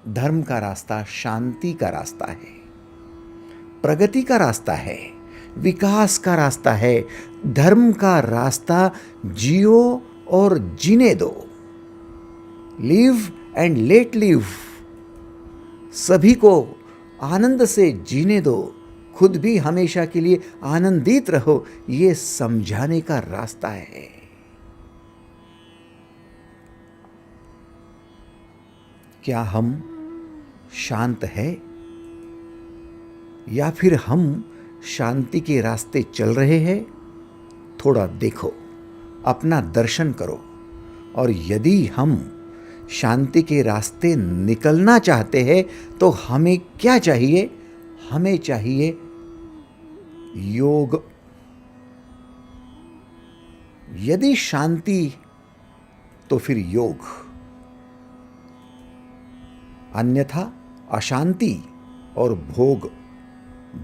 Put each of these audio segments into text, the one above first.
धर्म का रास्ता शांति का रास्ता है, प्रगति का रास्ता है, विकास का रास्ता है। धर्म का रास्ता जियो और जीने दो, लिव एंड लेट लिव। सभी को आनंद से जीने दो, खुद भी हमेशा के लिए आनंदित रहो, ये समझाने का रास्ता है। क्या हम शांत है या फिर हम शांति के रास्ते चल रहे हैं? थोड़ा देखो, अपना दर्शन करो। और यदि हम शांति के रास्ते निकलना चाहते हैं तो हमें क्या चाहिए? हमें चाहिए योग। यदि शांति तो फिर योग, अन्यथा अशांति और भोग।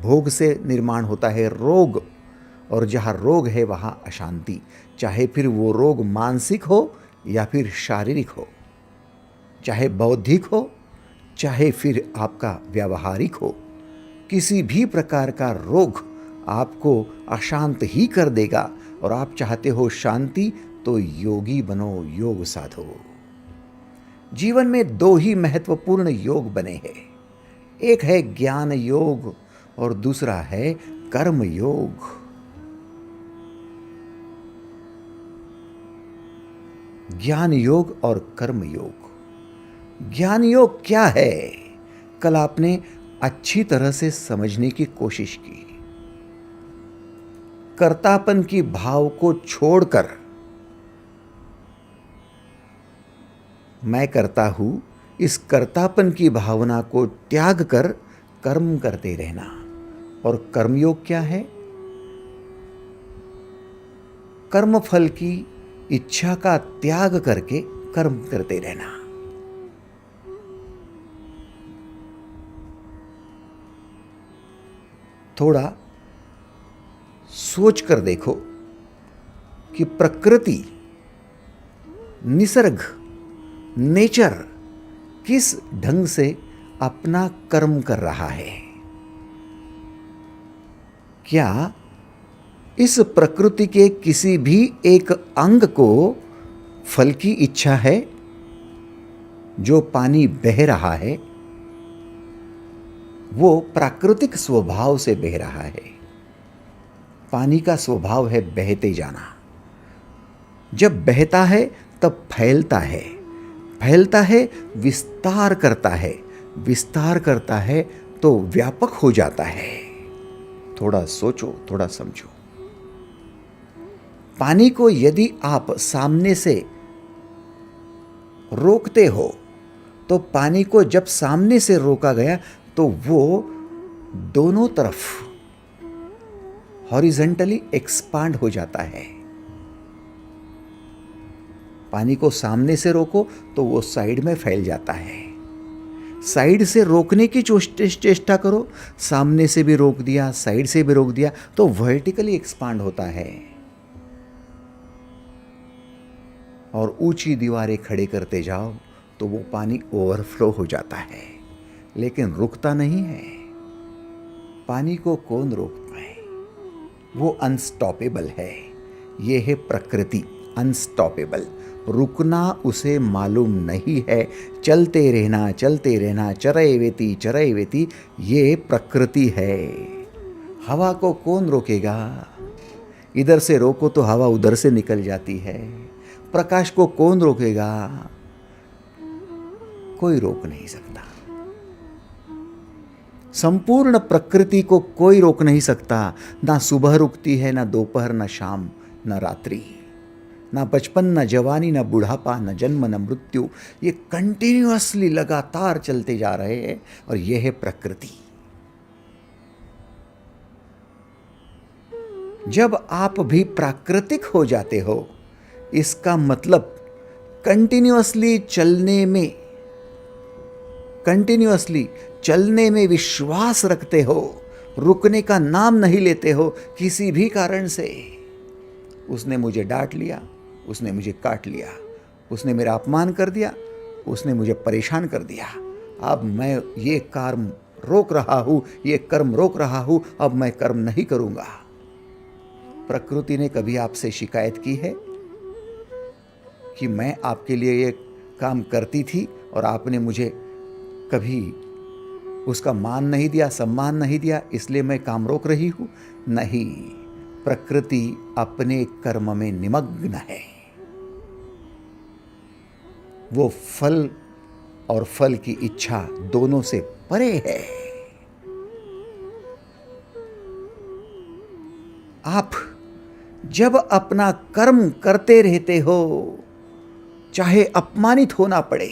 भोग से निर्माण होता है रोग, और जहाँ रोग है वहाँ अशांति, चाहे फिर वो रोग मानसिक हो या फिर शारीरिक हो, चाहे बौद्धिक हो चाहे फिर आपका व्यावहारिक हो। किसी भी प्रकार का रोग आपको अशांत ही कर देगा। और आप चाहते हो शांति, तो योगी बनो, योग साधो। जीवन में दो ही महत्वपूर्ण योग बने हैं, एक है ज्ञान योग और दूसरा है कर्म योग। ज्ञान योग और कर्म योग। ज्ञान योग क्या है? कल आपने अच्छी तरह से समझने की कोशिश की। कर्तापन की भाव को छोड़कर मैं करता हूं, इस कर्तापन की भावना को त्याग कर कर्म करते रहना। और कर्मयोग क्या है? कर्म फल की इच्छा का त्याग करके कर्म करते रहना। थोड़ा सोच कर देखो कि प्रकृति, निसर्ग, नेचर किस ढंग से अपना कर्म कर रहा है। क्या इस प्रकृति के किसी भी एक अंग को फल की इच्छा है? जो पानी बह रहा है वो प्राकृतिक स्वभाव से बह रहा है। पानी का स्वभाव है बहते जाना। जब बहता है तब फैलता है, फैलता है विस्तार करता है, विस्तार करता है तो व्यापक हो जाता है। थोड़ा सोचो, थोड़ा समझो। पानी को यदि आप सामने से रोकते हो तो पानी को जब सामने से रोका गया तो वो दोनों तरफ हॉरिजॉन्टली एक्सपांड हो जाता है। पानी को सामने से रोको तो वो साइड में फैल जाता है। साइड से रोकने की चेष्टा करो, सामने से भी रोक दिया, साइड से भी रोक दिया, तो वर्टिकली एक्सपांड होता है। और ऊंची दीवारें खड़े करते जाओ तो वो पानी ओवरफ्लो हो जाता है, लेकिन रुकता नहीं है। पानी को कौन रोक पाए? वो अनस्टॉपेबल है। ये है प्रकृति, अनस्टॉपेबल। रुकना उसे मालूम नहीं है। चलते रहना, चलते रहना, चरैवेति चरैवेति, ये प्रकृति है। हवा को कौन रोकेगा? इधर से रोको तो हवा उधर से निकल जाती है। प्रकाश को कौन रोकेगा? कोई रोक नहीं सकता। संपूर्ण प्रकृति को कोई रोक नहीं सकता। ना सुबह रुकती है, ना दोपहर, ना शाम, ना रात्रि, ना बचपन, ना जवानी, ना बुढ़ापा, ना जन्म, ना मृत्यु। ये कंटिन्यूअसली लगातार चलते जा रहे हैं और यह है प्रकृति। जब आप भी प्राकृतिक हो जाते हो, इसका मतलब कंटिन्यूअसली चलने में विश्वास रखते हो, रुकने का नाम नहीं लेते हो किसी भी कारण से। उसने मुझे डांट लिया, उसने मुझे काट लिया, उसने मेरा अपमान कर दिया, उसने मुझे परेशान कर दिया। अब मैं ये कर्म रोक रहा हूँ, ये कर्म रोक रहा हूँ, अब मैं कर्म नहीं करूँगा। प्रकृति ने कभी आपसे शिकायत की है कि मैं आपके लिए ये काम करती थी और आपने मुझे कभी उसका मान नहीं दिया, सम्मान नहीं दिया, इसलिए मैं काम रोक रही हूँ? नहीं, प्रकृति अपने कर्म में निमग्न है। वो फल और फल की इच्छा दोनों से परे है। आप जब अपना कर्म करते रहते हो, चाहे अपमानित होना पड़े,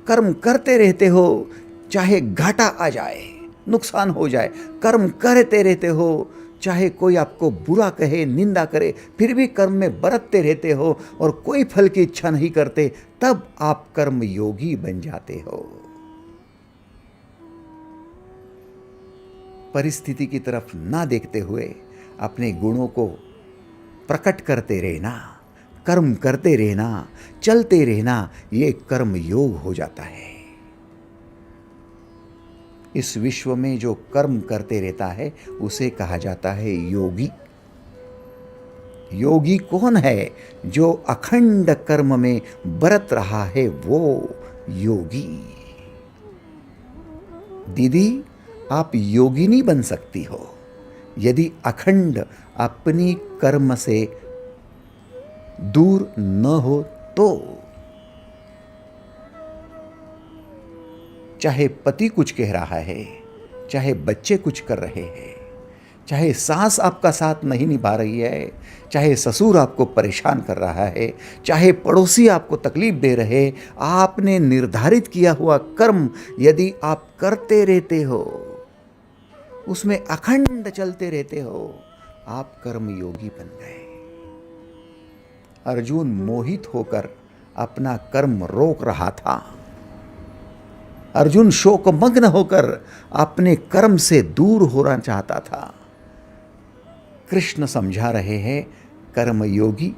कर्म करते रहते हो, चाहे घाटा आ जाए, नुकसान हो जाए, कर्म करते रहते हो, चाहे कोई आपको बुरा कहे, निंदा करे, फिर भी कर्म में बरतते रहते हो और कोई फल की इच्छा नहीं करते, तब आप कर्म योगी बन जाते हो। परिस्थिति की तरफ ना देखते हुए अपने गुणों को प्रकट करते रहना, कर्म करते रहना, चलते रहना, ये कर्म योग हो जाता है। इस विश्व में जो कर्म करते रहता है उसे कहा जाता है योगी। योगी कौन है? जो अखंड कर्म में बरत रहा है, वो योगी। दीदी, आप योगिनी बन सकती हो यदि अखंड अपनी कर्म से दूर न हो तो। चाहे पति कुछ कह रहा है, चाहे बच्चे कुछ कर रहे हैं, चाहे सास आपका साथ नहीं निभा रही है, चाहे ससुर आपको परेशान कर रहा है, चाहे पड़ोसी आपको तकलीफ दे रहे, आपने निर्धारित किया हुआ कर्म यदि आप करते रहते हो, उसमें अखंड चलते रहते हो, आप कर्मयोगी बन गए। अर्जुन मोहित होकर अपना कर्म रोक रहा था। अर्जुन शोकमग्न होकर अपने कर्म से दूर होना चाहता था। कृष्ण समझा रहे हैं, कर्मयोगी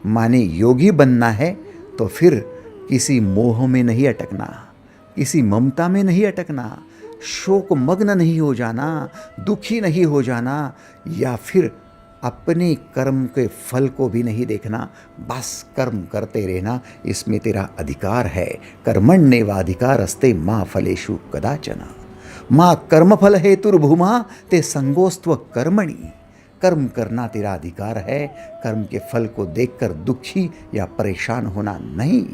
माने योगी बनना है तो फिर किसी मोह में नहीं अटकना, किसी ममता में नहीं अटकना, शोकमग्न नहीं हो जाना, दुखी नहीं हो जाना, या फिर अपने कर्म के फल को भी नहीं देखना। बस कर्म करते रहना, इसमें तेरा अधिकार है। कर्मण्येवाधिकारस्ते मा फलेषु कदाचन माँ कर्मफल हेतुर्भूमा ते संगोस्त्व कर्मणि। कर्म करना तेरा अधिकार है, कर्म के फल को देखकर दुखी या परेशान होना नहीं।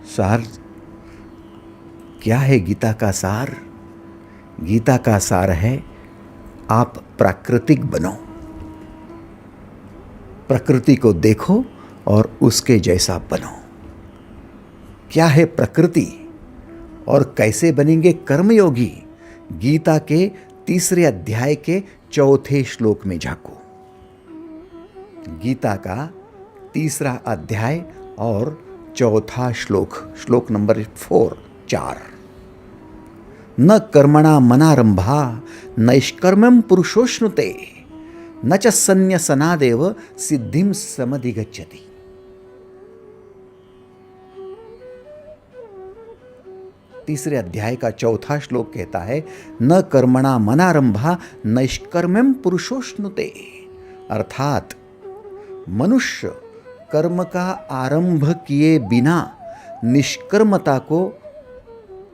सार क्या है गीता का सार? गीता का सार है, आप प्राकृतिक बनो, प्रकृति को देखो और उसके जैसा बनो। क्या है प्रकृति और कैसे बनेंगे कर्मयोगी? गीता के 3 अध्याय के 4 श्लोक में झांको। गीता का 3 अध्याय और 4 श्लोक, श्लोक नंबर 4। न कर्मणा मनारंभा नैष्कर्म्यं पुरुषोश्नुते न च संन्यसनादेव सिद्धिं समधिगच्छति। तीसरे अध्याय का 4 श्लोक कहता है, न कर्मणा मनारंभा नैष्कर्म्यं पुरुषोश्नुते, अर्थात मनुष्य कर्म का आरंभ किए बिना निष्कर्मता को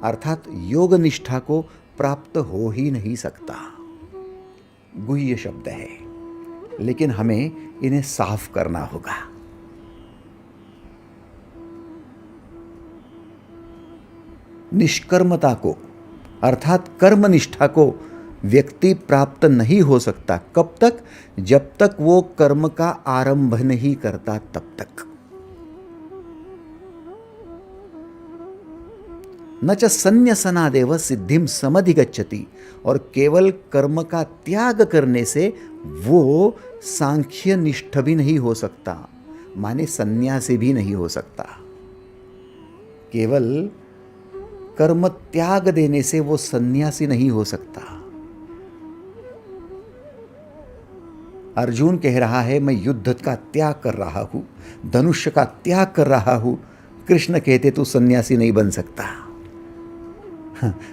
अर्थात योग निष्ठा को प्राप्त हो ही नहीं सकता। गुह्य शब्द है, लेकिन हमें इन्हें साफ करना होगा। निष्कर्मता को अर्थात कर्म निष्ठा को व्यक्ति प्राप्त नहीं हो सकता। कब तक? जब तक वो कर्म का आरंभ नहीं करता, तब तक। न च संन्यसनादेव सिद्धिं समधिगच्छति, और केवल कर्म का त्याग करने से वो सांख्य निष्ठ भी नहीं हो सकता, माने सन्यासी भी नहीं हो सकता। केवल कर्म त्याग देने से वो सन्यासी नहीं हो सकता। अर्जुन कह रहा है मैं युद्ध का त्याग कर रहा हूँ, धनुष्य का त्याग कर रहा हूँ। कृष्ण कहते तू सन्यासी नहीं बन सकता।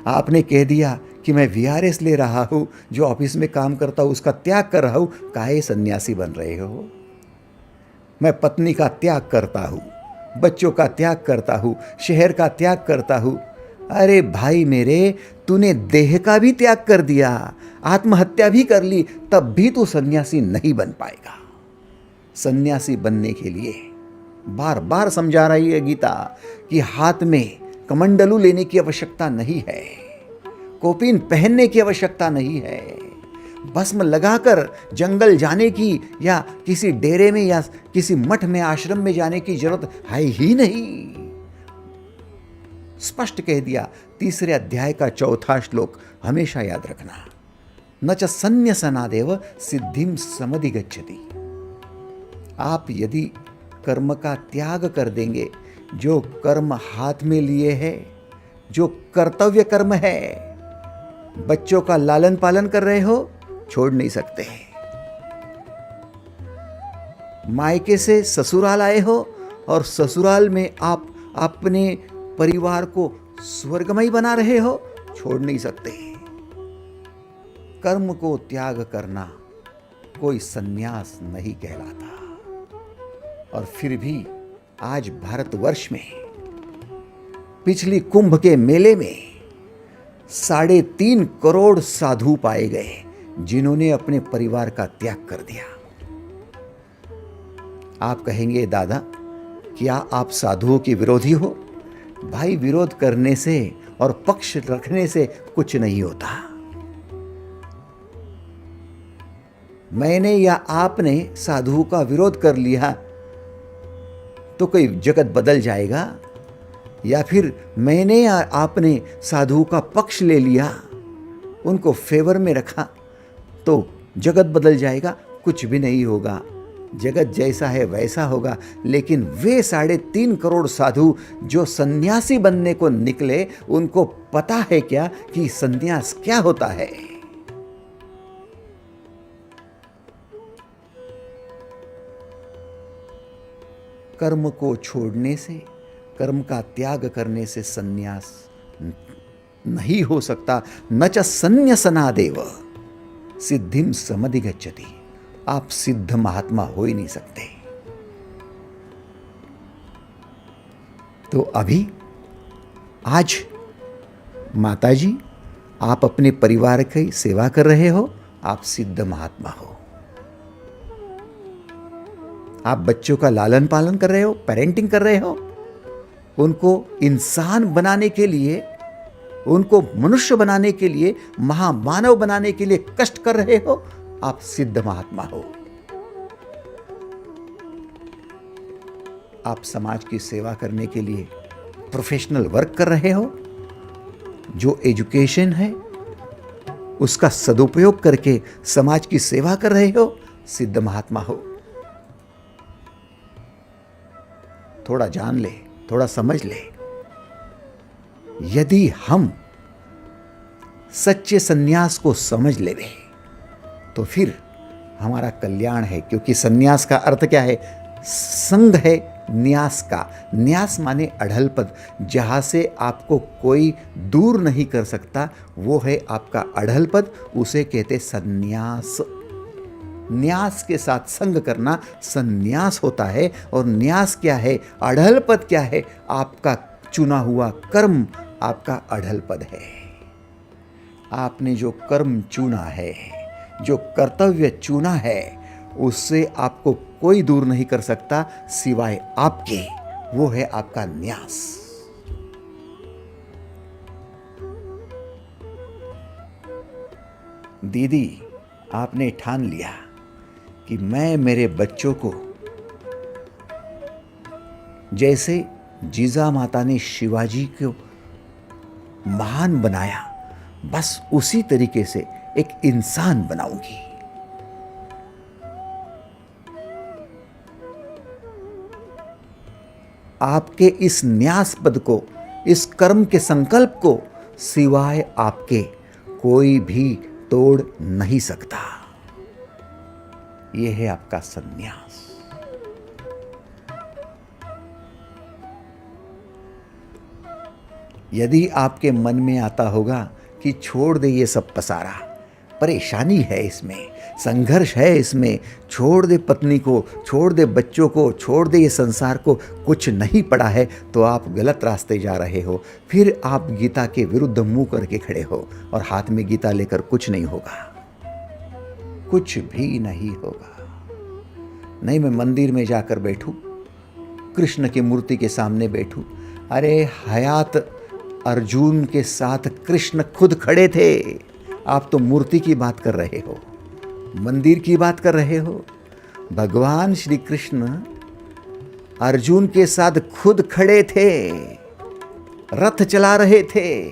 आपने कह दिया कि मैं वीआरएस ले रहा हूँ, जो ऑफिस में काम करता हूँ उसका त्याग कर रहा हूँ, काहे सन्यासी बन रहे हो? मैं पत्नी का त्याग करता हूँ, बच्चों का त्याग करता हूँ, शहर का त्याग करता हूँ। अरे भाई मेरे, तूने देह का भी त्याग कर दिया, आत्महत्या भी कर ली, तब भी तू सन्यासी नहीं बन पाएगा। सन्यासी बनने के लिए बार बार समझा रही है गीता कि हाथ में कमंडलू लेने की आवश्यकता नहीं है, कोपीन पहनने की आवश्यकता नहीं है, भस्म लगाकर जंगल जाने की या किसी डेरे में या किसी मठ में आश्रम में जाने की जरूरत है ही नहीं। स्पष्ट कह दिया, 3 अध्याय का 4था श्लोक हमेशा याद रखना। न च संन्यसनादेव सिद्धिम समधिगच्छति। आप यदि कर्म का त्याग कर देंगे, जो कर्म हाथ में लिए है, जो कर्तव्य कर्म है, बच्चों का लालन पालन कर रहे हो, छोड़ नहीं सकते। मायके से ससुराल आए हो और ससुराल में आप अपने परिवार को स्वर्गमय बना रहे हो, छोड़ नहीं सकते। कर्म को त्याग करना कोई सन्यास नहीं कहलाता। और फिर भी आज भारतवर्ष में पिछली कुंभ के मेले में 3.5 करोड़ साधु पाए गए, जिन्होंने अपने परिवार का त्याग कर दिया। आप कहेंगे दादा, क्या आप साधुओं के विरोधी हो? भाई, विरोध करने से और पक्ष रखने से कुछ नहीं होता। मैंने या आपने साधुओं का विरोध कर लिया तो कोई जगत बदल जाएगा? या फिर मैंने या आपने साधुओं का पक्ष ले लिया, उनको फेवर में रखा तो जगत बदल जाएगा? कुछ भी नहीं होगा। जगत जैसा है वैसा होगा। लेकिन वे 3.5 करोड़ साधु जो सन्यासी बनने को निकले, उनको पता है क्या कि सन्यास क्या होता है? कर्म को छोड़ने से, कर्म का त्याग करने से सन्यास नहीं हो सकता। न च संन्यसनादेव सिद्धिम समधिगच्छति। आप सिद्ध महात्मा हो ही नहीं सकते। तो अभी आज माताजी, आप अपने परिवार की सेवा कर रहे हो, आप सिद्ध महात्मा हो। आप बच्चों का लालन पालन कर रहे हो, पेरेंटिंग कर रहे हो, उनको इंसान बनाने के लिए, उनको मनुष्य बनाने के लिए, महामानव बनाने के लिए कष्ट कर रहे हो, आप सिद्ध महात्मा हो। आप समाज की सेवा करने के लिए प्रोफेशनल वर्क कर रहे हो। जो एजुकेशन है उसका सदुपयोग करके समाज की सेवा कर रहे हो, सिद्ध महात्मा हो। थोड़ा जान ले, थोड़ा समझ ले। यदि हम सच्चे सन्यास को समझ लेवे तो फिर हमारा कल्याण है। क्योंकि सन्यास का अर्थ क्या है? संग है न्यास का। न्यास माने अढ़लपद, जहाँ से आपको कोई दूर नहीं कर सकता, वो है आपका अढ़लपद, उसे कहते सन्यास। न्यास के साथ संग करना सन्यास होता है। और न्यास क्या है? अढ़लपद क्या है? आपका चुना हुआ कर्म आपका अढ़लपद है। आपने जो कर्म चुना है, जो कर्तव्य चुना है, उससे आपको कोई दूर नहीं कर सकता सिवाय आपके। वो है आपका न्यास। दीदी, आपने ठान लिया कि मैं मेरे बच्चों को जैसे जीजा माता ने शिवाजी को महान बनाया, बस उसी तरीके से एक इंसान बनाऊंगी। आपके इस न्यास पद को, इस कर्म के संकल्प को सिवाय आपके कोई भी तोड़ नहीं सकता। ये है आपका संन्यास। यदि आपके मन में आता होगा कि छोड़ दे ये सब पसारा, परेशानी है इसमें, संघर्ष है इसमें, छोड़ दे पत्नी को, छोड़ दे बच्चों को, छोड़ दे ये संसार को, कुछ नहीं पड़ा है, तो आप गलत रास्ते जा रहे हो। फिर आप गीता के विरुद्ध मुंह करके खड़े हो और हाथ में गीता लेकर कुछ नहीं होगा, कुछ भी नहीं होगा। नहीं, मैं मंदिर में जाकर बैठूं, कृष्ण की मूर्ति के सामने बैठूं। अरे हयात अर्जुन के साथ कृष्ण खुद खड़े थे। आप तो मूर्ति की बात कर रहे हो, मंदिर की बात कर रहे हो। भगवान श्री कृष्ण अर्जुन के साथ खुद खड़े थे, रथ चला रहे थे,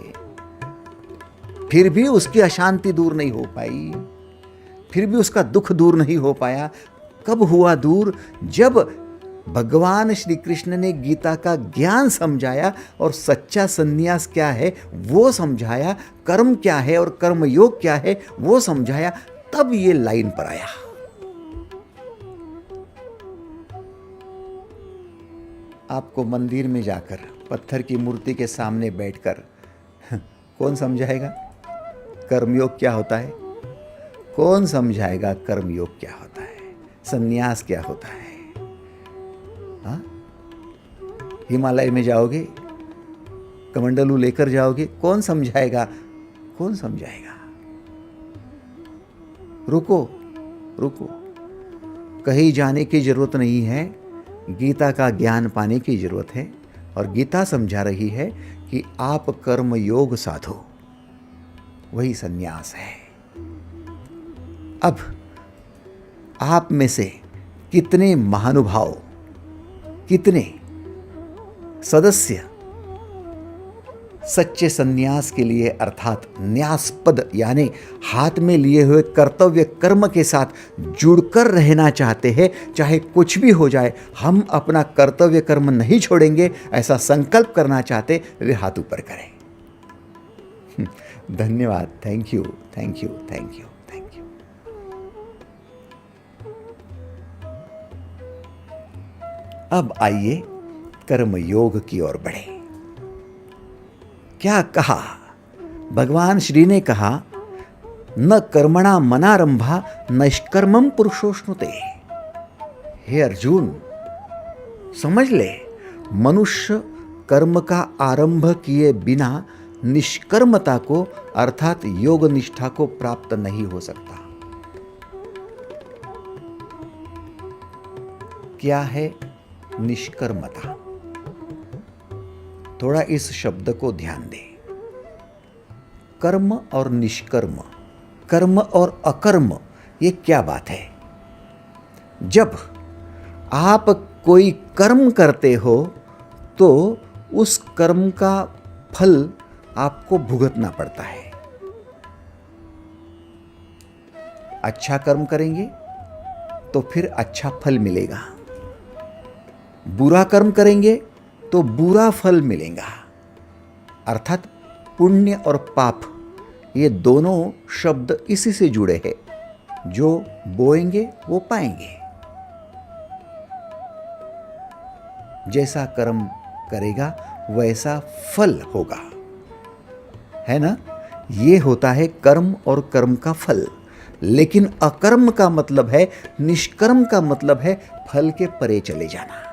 फिर भी उसकी अशांति दूर नहीं हो पाई, फिर भी उसका दुख दूर नहीं हो पाया। कब हुआ दूर? जब भगवान श्री कृष्ण ने गीता का ज्ञान समझाया और सच्चा संन्यास क्या है वो समझाया, कर्म क्या है और कर्म योग क्या है वो समझाया, तब ये लाइन पर आया। आपको मंदिर में जाकर पत्थर की मूर्ति के सामने बैठकर कौन समझाएगा कर्मयोग क्या होता है? कौन समझाएगा कर्मयोग क्या होता है, संन्यास क्या होता है? हाँ? हिमालय में जाओगे, कमंडलू लेकर जाओगे, कौन समझाएगा? कौन समझाएगा? रुको रुको, कहीं जाने की जरूरत नहीं है, गीता का ज्ञान पाने की जरूरत है। और गीता समझा रही है कि आप कर्म योग साधो, वही संन्यास है। अब आप में से कितने महानुभाव, कितने सदस्य सच्चे संन्यास के लिए अर्थात न्यासपद यानी हाथ में लिए हुए कर्तव्य कर्म के साथ जुड़कर रहना चाहते हैं, चाहे कुछ भी हो जाए हम अपना कर्तव्य कर्म नहीं छोड़ेंगे, ऐसा संकल्प करना चाहते, वे हाथ ऊपर करें। धन्यवाद। Thank you thank you thank you thank you. अब आइए कर्म योग की ओर बढ़े। क्या कहा भगवान श्री ने? कहा न कर्मणा मनारंभा नष्कर्मम पुरुषोष्णुते। हे अर्जुन, समझ ले, मनुष्य कर्म का आरंभ किए बिना निष्कर्मता को अर्थात योग निष्ठा को प्राप्त नहीं हो सकता। क्या है निष्कर्मता? थोड़ा इस शब्द को ध्यान दें। कर्म और निष्कर्म, कर्म और अकर्म, ये क्या बात है? जब आप कोई कर्म करते हो तो उस कर्म का फल आपको भुगतना पड़ता है। अच्छा कर्म करेंगे तो फिर अच्छा फल मिलेगा, बुरा कर्म करेंगे तो बुरा फल मिलेगा। अर्थात पुण्य और पाप, ये दोनों शब्द इसी से जुड़े हैं। जो बोएंगे वो पाएंगे। जैसा कर्म करेगा वैसा फल होगा, है ना? ये होता है कर्म और कर्म का फल। लेकिन अकर्म का मतलब है, निष्कर्म का मतलब है फल के परे चले जाना।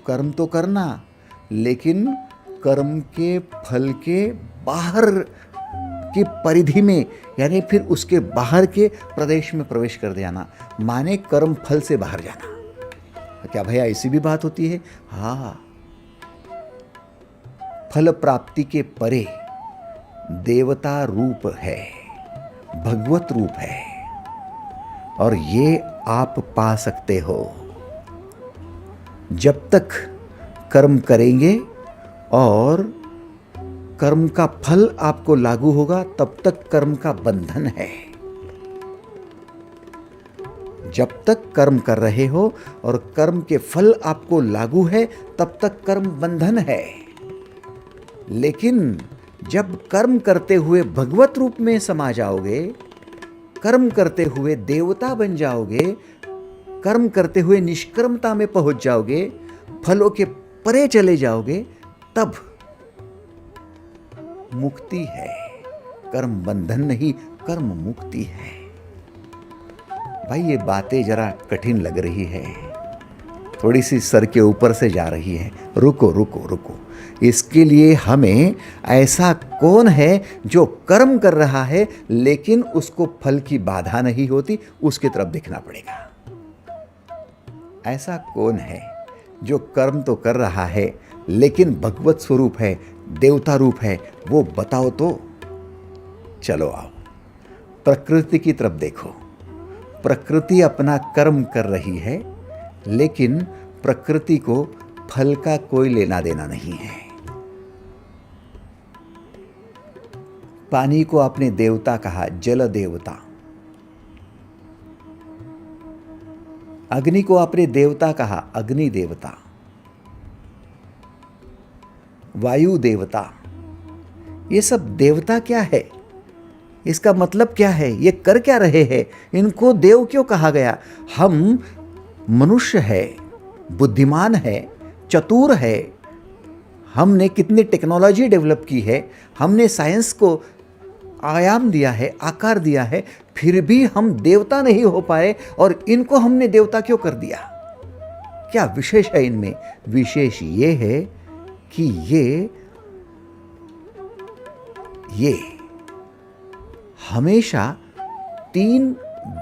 कर्म तो करना, लेकिन कर्म के फल के बाहर की परिधि में, यानी फिर उसके बाहर के प्रदेश में प्रवेश कर जाना, माने कर्म फल से बाहर जाना। क्या भैया ऐसी भी बात होती है? हाँ, फल प्राप्ति के परे देवता रूप है, भगवत रूप है, और ये आप पा सकते हो। जब तक कर्म करेंगे और कर्म का फल आपको लागू होगा, तब तक कर्म का बंधन है। जब तक कर्म कर रहे हो और कर्म के फल आपको लागू है, तब तक कर्म बंधन है। लेकिन जब कर्म करते हुए भगवत रूप में समा जाओगे, कर्म करते हुए देवता बन जाओगे, कर्म करते हुए निष्कर्मता में पहुंच जाओगे, फलों के परे चले जाओगे, तब मुक्ति है। कर्म बंधन नहीं, कर्म मुक्ति है। भाई ये बातें जरा कठिन लग रही है, थोड़ी सी सर के ऊपर से जा रही है। रुको रुको रुको, इसके लिए हमें ऐसा कौन है जो कर्म कर रहा है लेकिन उसको फल की बाधा नहीं होती, उसकी तरफ देखना पड़ेगा। ऐसा कौन है जो कर्म तो कर रहा है लेकिन भगवत स्वरूप है, देवता रूप है, वो बताओ तो। चलो आओ, प्रकृति की तरफ देखो। प्रकृति अपना कर्म कर रही है लेकिन प्रकृति को फल का कोई लेना देना नहीं है। पानी को आपने देवता कहा, जल देवता। अग्नि को आपने देवता कहा, अग्नि देवता। वायु देवता। ये सब देवता क्या है? इसका मतलब क्या है? ये कर क्या रहे हैं? इनको देव क्यों कहा गया? हम मनुष्य है, बुद्धिमान है, चतुर है, हमने कितनी टेक्नोलॉजी डेवलप की है, हमने साइंस को आयाम दिया है, आकार दिया है, फिर भी हम देवता नहीं हो पाए, और इनको हमने देवता क्यों कर दिया? क्या विशेष है इनमें? विशेष ये है कि ये हमेशा 3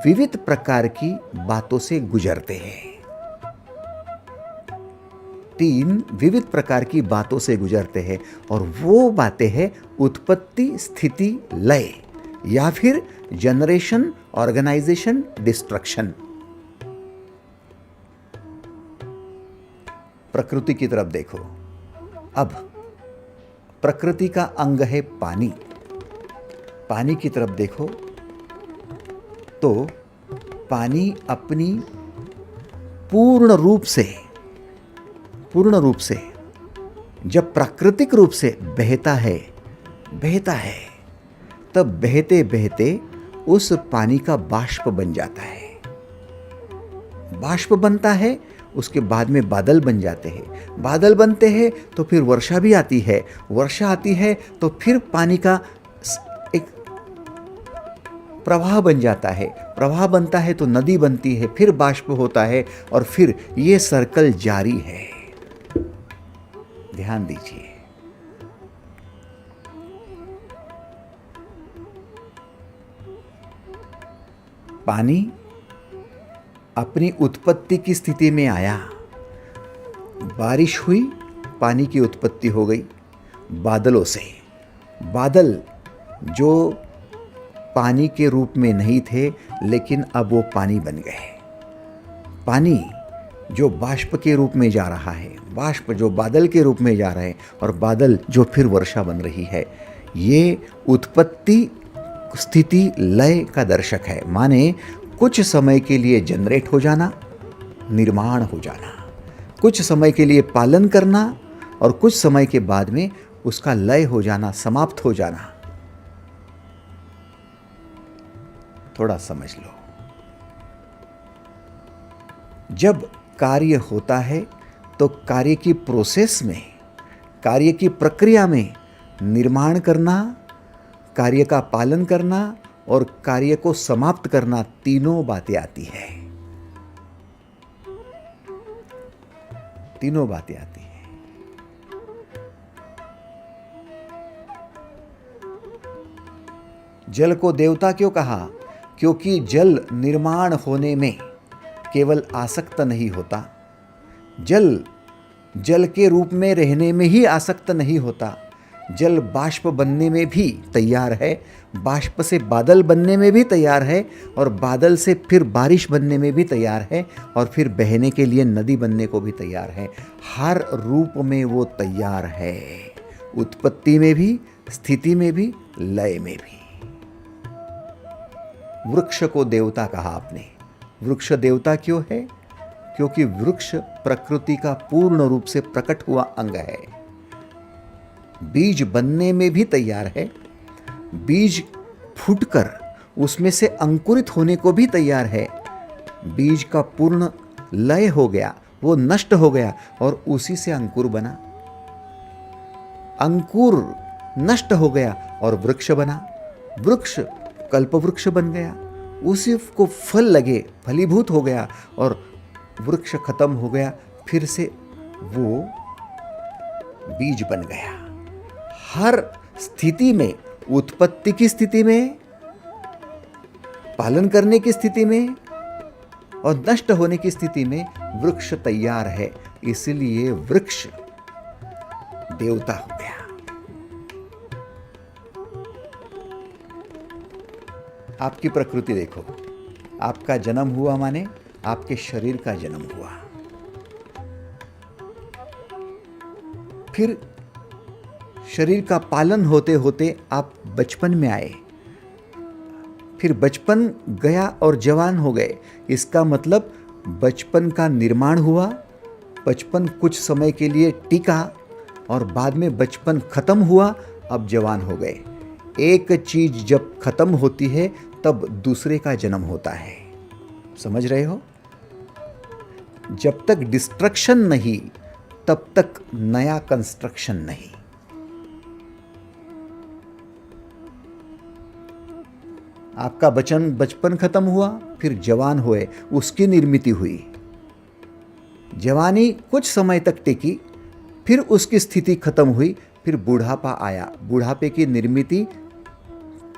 विविध प्रकार की बातों से गुजरते हैं। 3 विविध प्रकार की बातों से गुजरते हैं, और वो बातें हैं उत्पत्ति, स्थिति, लय, या फिर जनरेशन, ऑर्गेनाइजेशन, डिस्ट्रक्शन। प्रकृति की तरफ देखो। अब प्रकृति का अंग है पानी। पानी की तरफ देखो तो पानी अपनी पूर्ण रूप से जब प्राकृतिक रूप से बहता है, तब बहते बहते उस पानी का बाष्प बन जाता है। बाष्प बनता है, उसके बाद में बादल बन जाते हैं। बादल बनते हैं तो फिर वर्षा भी आती है। वर्षा आती है तो फिर पानी का एक प्रवाह बन जाता है। प्रवाह बनता है तो नदी बनती है, फिर बाष्प होता है, और फिर ये सर्कल जारी है। ध्यान दीजिए। पानी अपनी उत्पत्ति की स्थिति में आया, बारिश हुई, पानी की उत्पत्ति हो गई बादलों से। बादल जो पानी के रूप में नहीं थे, लेकिन अब वो पानी बन गए। पानी जो बाष्प के रूप में जा रहा है, बाष्प जो बादल के रूप में जा रहे हैं, और बादल जो फिर वर्षा बन रही है। ये उत्पत्ति, स्थिति, लय का दर्शक है। माने कुछ समय के लिए जनरेट हो जाना, निर्माण हो जाना, कुछ समय के लिए पालन करना, और कुछ समय के बाद में उसका लय हो जाना, समाप्त हो जाना। थोड़ा समझ लो। जब कार्य होता है तो कार्य की प्रोसेस में, कार्य की प्रक्रिया में निर्माण करना, कार्य का पालन करना और कार्य को समाप्त करना, तीनों बातें आती है। तीनों बातें आती हैं। जल को देवता क्यों कहा? क्योंकि जल निर्माण होने में केवल आसक्त नहीं होता, जल के रूप में रहने में ही आसक्त नहीं होता, जल बाष्प बनने में भी तैयार है, बाष्प से बादल बनने में भी तैयार है, और बादल से फिर बारिश बनने में भी तैयार है, और फिर बहने के लिए नदी बनने को भी तैयार है। हर रूप में वो तैयार है, उत्पत्ति में भी, स्थिति में भी, लय में भी। वृक्ष को देवता कहा आपने। वृक्ष देवता क्यों है? क्योंकि वृक्ष प्रकृति का पूर्ण रूप से प्रकट हुआ अंग है। बीज बनने में भी तैयार है, बीज फूटकर उसमें से अंकुरित होने को भी तैयार है। बीज का पूर्ण लय हो गया, वो नष्ट हो गया और उसी से अंकुर बना। अंकुर नष्ट हो गया और वृक्ष बना। वृक्ष कल्प वृक्ष बन गया, उसी को फल लगे, फलीभूत हो गया और वृक्ष खत्म हो गया, फिर से वो बीज बन गया। हर स्थिति में, उत्पत्ति की स्थिति में, पालन करने की स्थिति में और नष्ट होने की स्थिति में वृक्ष तैयार है। इसलिए वृक्ष देवता हो गया। आपकी प्रकृति देखो, आपका जन्म हुआ माने आपके शरीर का जन्म हुआ, फिर शरीर का पालन होते होते आप बचपन में आए, फिर बचपन गया और जवान हो गए। इसका मतलब बचपन का निर्माण हुआ, बचपन कुछ समय के लिए टिका और बाद में बचपन खत्म हुआ, अब जवान हो गए। एक चीज जब खत्म होती है तब दूसरे का जन्म होता है। समझ रहे हो? जब तक डिस्ट्रक्शन नहीं तब तक नया कंस्ट्रक्शन नहीं। आपका बचपन खत्म हुआ, फिर जवान हुए, उसकी निर्मित हुई। जवानी कुछ समय तक टिकी, फिर उसकी स्थिति खत्म हुई, फिर बुढ़ापा आया। बुढ़ापे की निर्मित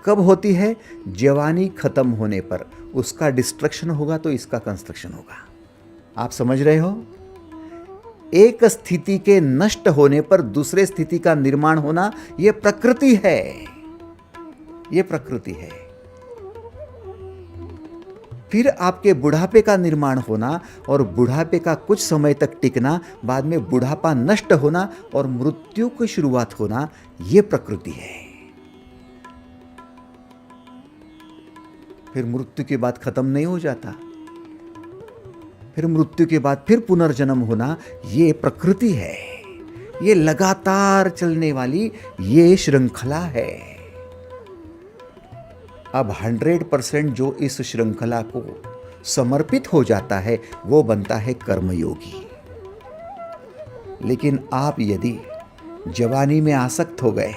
कब होती है? जवानी खत्म होने पर। उसका डिस्ट्रक्शन होगा तो इसका कंस्ट्रक्शन होगा। आप समझ रहे हो? एक स्थिति के नष्ट होने पर दूसरे स्थिति का निर्माण होना, यह प्रकृति है। यह प्रकृति है। फिर आपके बुढ़ापे का निर्माण होना और बुढ़ापे का कुछ समय तक टिकना, बाद में बुढ़ापा नष्ट होना और मृत्यु की शुरुआत होना, यह प्रकृति है। फिर मृत्यु के बाद खत्म नहीं हो जाता, फिर मृत्यु के बाद फिर पुनर्जन्म होना, ये प्रकृति है। ये लगातार चलने वाली ये श्रृंखला है। अब 100% जो इस श्रृंखला को समर्पित हो जाता है वो बनता है कर्मयोगी। लेकिन आप यदि जवानी में आसक्त हो गए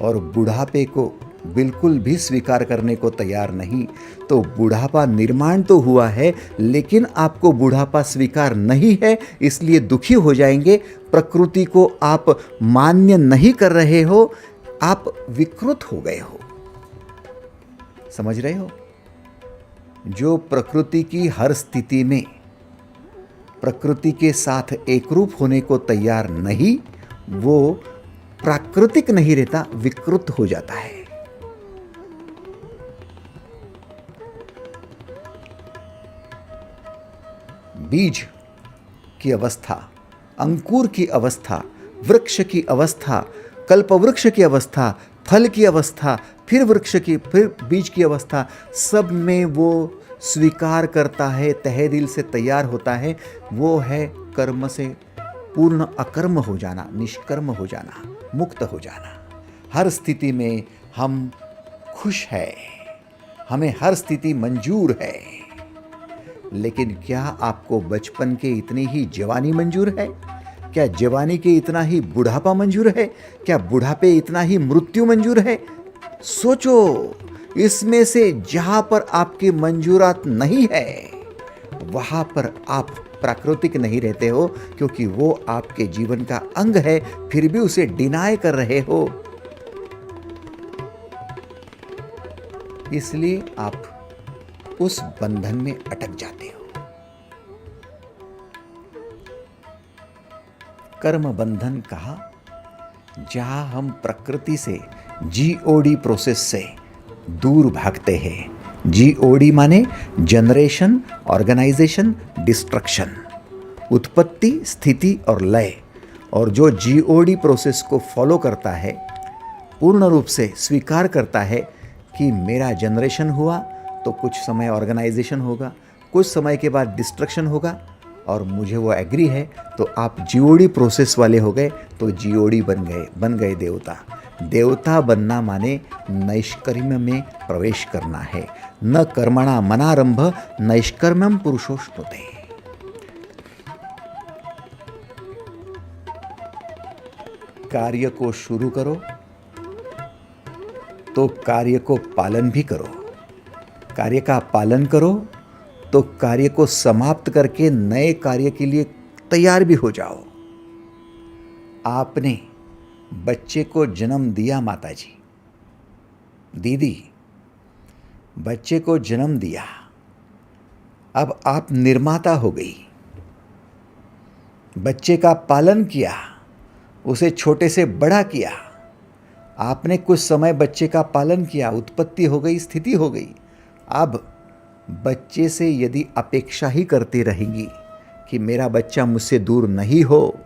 और बुढ़ापे को बिल्कुल भी स्वीकार करने को तैयार नहीं, तो बुढ़ापा निर्माण तो हुआ है लेकिन आपको बुढ़ापा स्वीकार नहीं है, इसलिए दुखी हो जाएंगे। प्रकृति को आप मान्य नहीं कर रहे हो, आप विकृत हो गए हो। समझ रहे हो? जो प्रकृति की हर स्थिति में प्रकृति के साथ एकरूप होने को तैयार नहीं, वो प्राकृतिक नहीं रहता, विकृत हो जाता है। बीज की अवस्था, अंकुर की अवस्था, वृक्ष की अवस्था, कल्पवृक्ष की अवस्था, फल की अवस्था, फिर वृक्ष की, फिर बीज की अवस्था, सब में वो स्वीकार करता है, तहे दिल से तैयार होता है। वो है कर्म से पूर्ण अकर्म हो जाना, निष्कर्म हो जाना, मुक्त हो जाना। हर स्थिति में हम खुश हैं, हमें हर स्थिति मंजूर है। लेकिन क्या आपको बचपन के इतनी ही जवानी मंजूर है? क्या जवानी के इतना ही बुढ़ापा मंजूर है? क्या बुढ़ापे इतना ही मृत्यु मंजूर है? सोचो, इसमें से जहां पर आपकी मंजूरात नहीं है वहां पर आप प्राकृतिक नहीं रहते हो, क्योंकि वो आपके जीवन का अंग है, फिर भी उसे डिनाय कर रहे हो। इसलिए आप उस बंधन में अटक जाते हो। कर्म बंधन कहा, जहां हम प्रकृति से, जीओडी प्रोसेस से दूर भागते हैं। जीओडी माने जनरेशन, ऑर्गेनाइजेशन, डिस्ट्रक्शन, उत्पत्ति, स्थिति और लय। और जो जीओडी प्रोसेस को फॉलो करता है, पूर्ण रूप से स्वीकार करता है कि मेरा जनरेशन हुआ तो कुछ समय ऑर्गेनाइजेशन होगा, कुछ समय के बाद डिस्ट्रक्शन होगा, और मुझे वो एग्री है, तो आप जीओडी प्रोसेस वाले हो गए, तो जीओडी बन गए देवता। देवता बनना माने नैष्कर्म्य में प्रवेश करना है। न कर्मणा मनारंभ नैष्कर्म्यम पुरुषोष्णुते। कार्य को शुरू करो तो कार्य को पालन भी करो, कार्य का पालन करो तो कार्य को समाप्त करके नए कार्य के लिए तैयार भी हो जाओ। आपने बच्चे को जन्म दिया, माताजी, दीदी, बच्चे को जन्म दिया, अब आप निर्माता हो गई। बच्चे का पालन किया, उसे छोटे से बड़ा किया, आपने कुछ समय बच्चे का पालन किया, उत्पत्ति हो गई, स्थिति हो गई। अब बच्चे से यदि अपेक्षा ही करती रहेंगी कि मेरा बच्चा मुझसे दूर नहीं हो,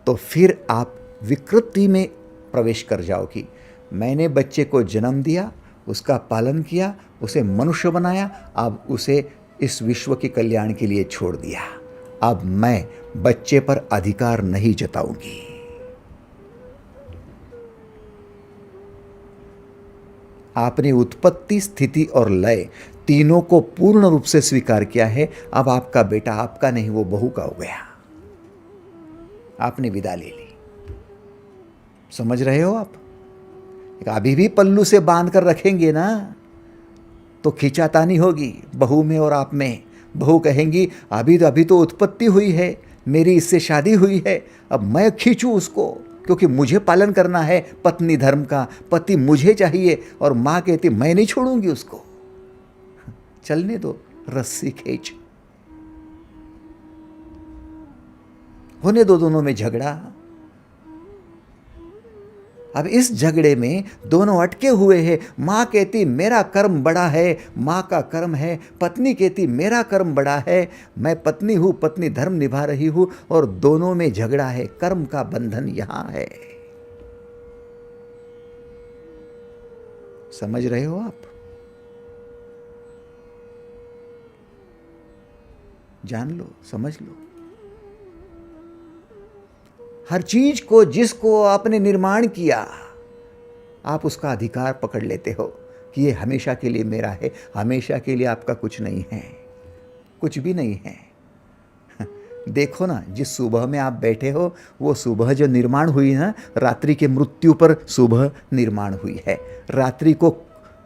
तो फिर आप विकृति में प्रवेश कर जाओगी। मैंने बच्चे को जन्म दिया, उसका पालन किया, उसे मनुष्य बनाया, अब उसे इस विश्व के कल्याण के लिए छोड़ दिया। अब मैं बच्चे पर अधिकार नहीं जताऊंगी। आपने उत्पत्ति, स्थिति और लय तीनों को पूर्ण रूप से स्वीकार किया है। अब आपका बेटा आपका नहीं, वो बहू का हो गया। आपने विदा ले ली। समझ रहे हो आप? अभी भी पल्लू से बांध कर रखेंगे ना तो खींचातानी होगी बहू में और आप में। बहू कहेंगी अभी तो उत्पत्ति हुई है, मेरी इससे शादी हुई है, अब मैं खींचूं उसको क्योंकि मुझे पालन करना है पत्नी धर्म का, पति मुझे चाहिए। और मां कहती मैं नहीं छोड़ूंगी उसको, चलने दो, रस्सी खींच, होने दो दोनों में झगड़ा। अब इस झगड़े में दोनों अटके हुए हैं। मां कहती मेरा कर्म बड़ा है, मां का कर्म है। पत्नी कहती मेरा कर्म बड़ा है, मैं पत्नी हूं, पत्नी धर्म निभा रही हूं, और दोनों में झगड़ा है। कर्म का बंधन यहां है। समझ रहे हो आप? जान लो, समझ लो। हर चीज को जिसको आपने निर्माण किया, आप उसका अधिकार पकड़ लेते हो कि ये हमेशा के लिए मेरा है। हमेशा के लिए आपका कुछ नहीं है, कुछ भी नहीं है। देखो ना, जिस सुबह में आप बैठे हो वो सुबह जो निर्माण हुई है, रात्रि के मृत्यु पर सुबह निर्माण हुई है। रात्रि को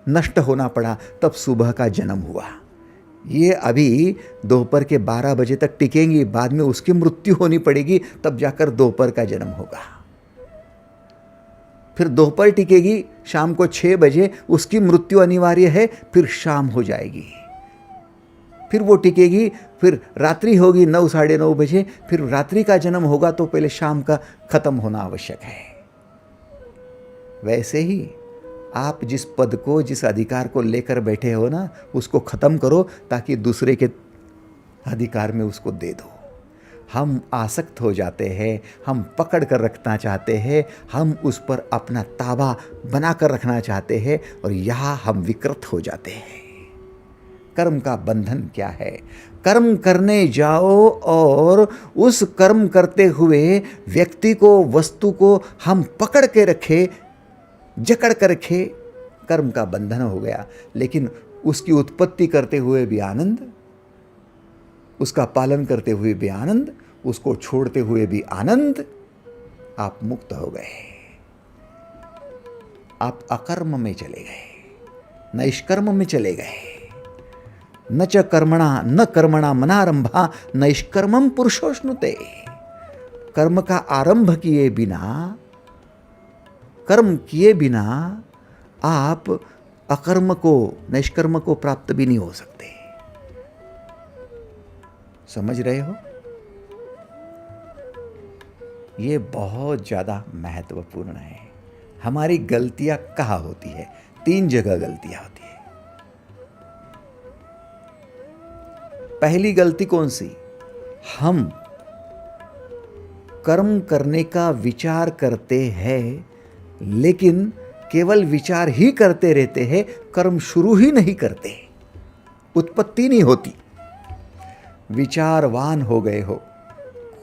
नष्ट होना पड़ा तब सुबह का जन्म हुआ। ये अभी दोपहर के 12 बजे तक टिकेंगी, बाद में उसकी मृत्यु होनी पड़ेगी, तब जाकर दोपहर का जन्म होगा। फिर दोपहर टिकेगी, शाम को 6 बजे उसकी मृत्यु अनिवार्य है, फिर शाम हो जाएगी। फिर वो टिकेगी, फिर रात्रि होगी 9 साढ़े 9 बजे, फिर रात्रि का जन्म होगा, तो पहले शाम का खत्म होना आवश्यक है। वैसे ही आप जिस पद को, जिस अधिकार को लेकर बैठे हो ना, उसको खत्म करो ताकि दूसरे के अधिकार में उसको दे दो। हम आसक्त हो जाते हैं, हम पकड़ कर रखना चाहते हैं, हम उस पर अपना ताबा बना कर रखना चाहते हैं, और यहाँ हम विकृत हो जाते हैं। कर्म का बंधन क्या है? कर्म करने जाओ और उस कर्म करते हुए व्यक्ति को, वस्तु को हम पकड़ के रखे, जकड़ कर रखे, कर्म का बंधन हो गया। लेकिन उसकी उत्पत्ति करते हुए भी आनंद, उसका पालन करते हुए भी आनंद, उसको छोड़ते हुए भी आनंद। आप मुक्त हो गए, आप अकर्म में चले गए, नैष्कर्म में चले गए। न च कर्मणा न कर्मणा मनारंभा नैष्कर्मम पुरुषोष्णुते। कर्म का आरंभ किए बिना, कर्म किए बिना आप अकर्म को, नैष्कर्म को प्राप्त भी नहीं हो सकते। समझ रहे हो? ये बहुत ज्यादा महत्वपूर्ण है। हमारी गलतियां कहाँ होती है? 3 जगह गलतियां होती है। पहली गलती कौन सी? हम कर्म करने का विचार करते हैं, लेकिन केवल विचार ही करते रहते हैं, कर्म शुरू ही नहीं करते, उत्पत्ति नहीं होती। विचारवान हो गए हो,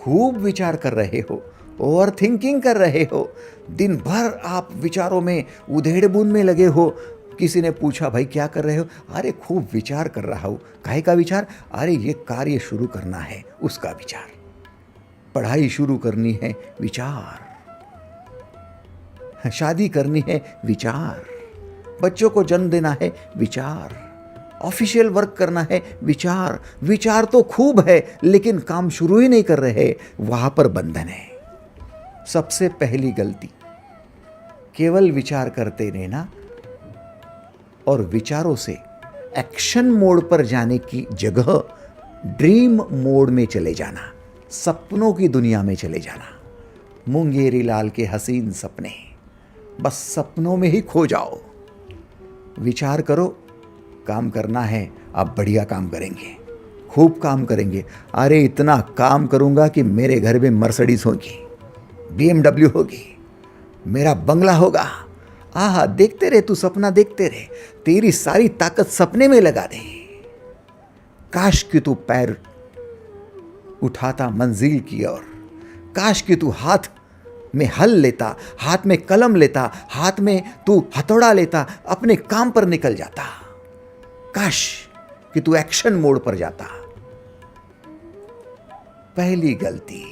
खूब विचार कर रहे हो ओवर थिंकिंग कर रहे हो, दिन भर आप विचारों में उधेड़-बुन में लगे हो। किसी ने पूछा भाई क्या कर रहे हो? अरे खूब विचार कर रहा हूँ। काहे का विचार? अरे ये कार्य शुरू करना है, उसका विचार। पढ़ाई शुरू करनी है, विचार। शादी करनी है, विचार। बच्चों को जन्म देना है, विचार। ऑफिशियल वर्क करना है, विचार। विचार तो खूब है लेकिन काम शुरू ही नहीं कर रहे, वहां पर बंधन है। सबसे पहली गलती, केवल विचार करते रहना और विचारों से एक्शन मोड पर जाने की जगह ड्रीम मोड में चले जाना, सपनों की दुनिया में चले जाना। मुंगेरी लाल के हसीन सपने, बस सपनों में ही खो जाओ। विचार करो, काम करना है, आप बढ़िया काम करेंगे, खूब काम करेंगे। अरे इतना काम करूंगा कि मेरे घर में मर्सिडीज होगी, BMW होगी, मेरा बंगला होगा। आहा, देखते रहे तू, सपना देखते रहे। तेरी सारी ताकत सपने में लगा दे। काश कि तू पैर उठाता मंजिल की ओर, काश कि तू हाथ में हल लेता, हाथ में कलम लेता, हाथ में तू हथौड़ा लेता, अपने काम पर निकल जाता। काश कि तू एक्शन मोड पर जाता। पहली गलती,